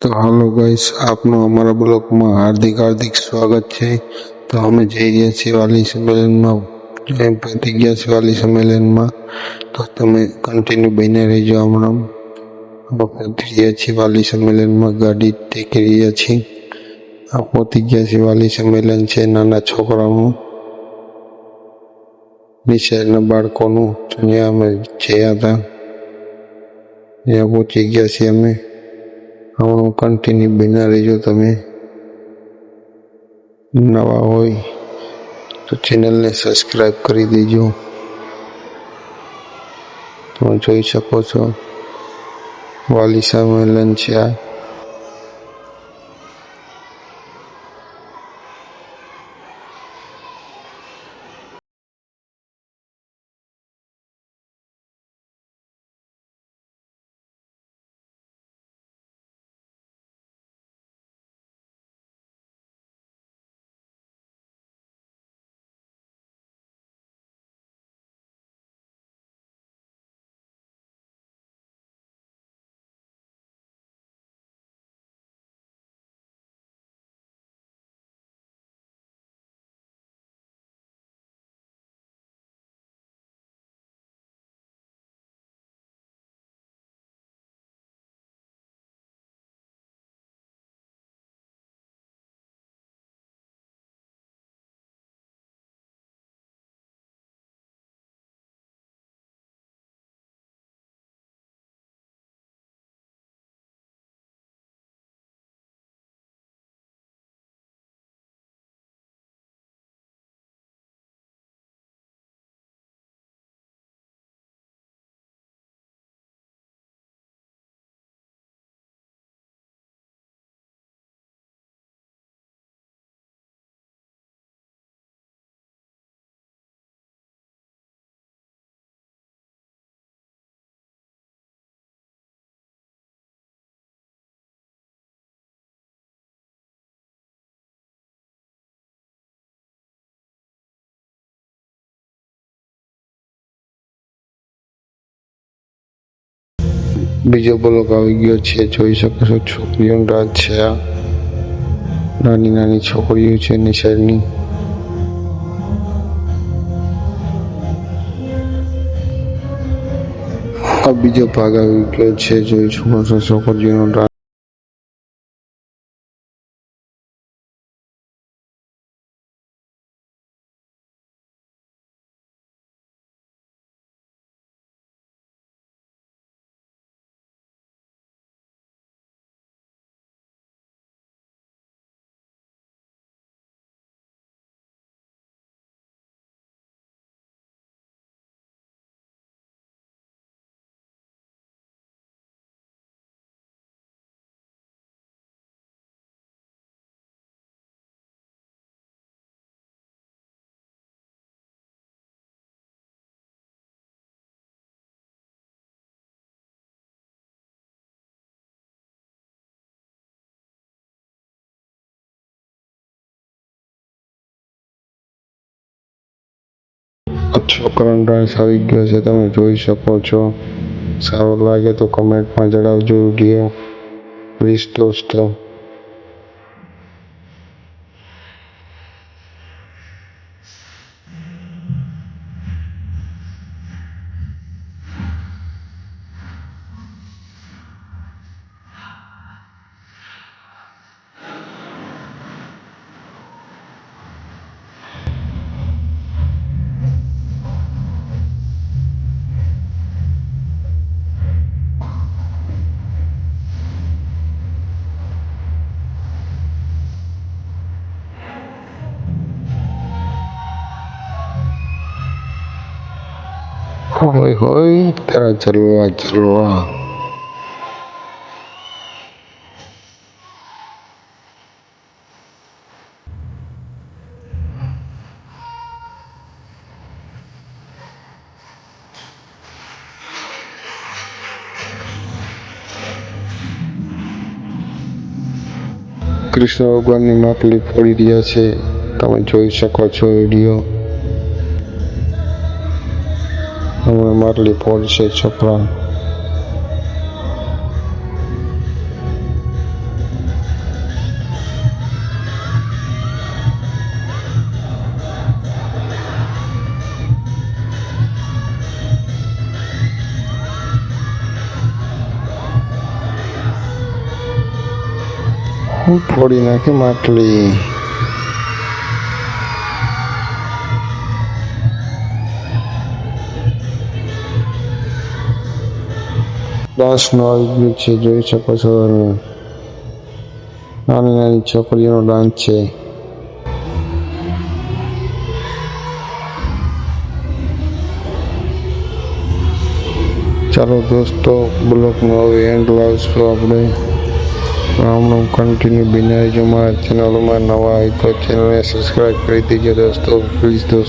તો હાલો ગાઈસ, આપનું અમારા બ્લોગમાં હાર્દિક સ્વાગત છે। તો અમે જઈ રહ્યા છીએ વાલી સંમેલનમાં, પહોંચી ગયા છીએ વાલી સંમેલનમાં। તો તમે કન્ટિન્યુ બને રહેજો। હમણાં અમે પહોંચી ગયા છીએ વાલી સંમેલનમાં, ગાડી ટેકી રહ્યા છીએ। આ પહોંચી ગયા છીએ વાલી સંમેલન છે નાના છોકરાઓનું, નિશાળના બાળકોનું। ત્યાં અમે ગયા હતા, ત્યાં પહોંચી ગયા છીએ અમે। હમણાં કન્ટિન્યુ બન્યા રહેજો। તમે નવા હોય તો ચેનલને સબસ્ક્રાઈબ કરી દેજો। તમે જોઈ શકો છો વાલી સંમેલન છે આ। બીજો બ્લોક આવી ગયો છે, જોઈ શકો છો। છોકરીઓનો રાત છે આ, નાની નાની છોકરીઓ છે નિશાળની। આ બીજો ભાગ આવી ગયો છે, જોઈ શકો છો છોકરીઓનો રાત। છોકરાનો ડાન્સ આવી ગયો છે, તમે જોઈ શકો છો। સારો લાગે તો કમેન્ટમાં જણાવજો વિડીયો, પ્લીઝ દોસ્તો। હોય હોય તારા ચલવા ચલવા। કૃષ્ણ ભગવાનની માટલી ફોડી રહ્યા છે, તમે જોઈ શકો છો વિડીયો। હમણાં માટલી ફોડશે છોકરા। હું ફોડી નાખી માટલી. ડાન્સનો આયોજન છે, જોઈ શકો છો તમે. નાની નાની છોકરીઓનો ડાન્સ છે. ચાલો દોસ્તો, બ્લોગનો હવે એન્ડ લાવશું આપણે. હમણાં કન્ટિન્યુ બિના રહેજો. મારા ચેનલમાં નવા હોય તો ચેનલને સબસ્ક્રાઈબ કરી દેજો દોસ્તો, પ્લીઝ દોસ્તો.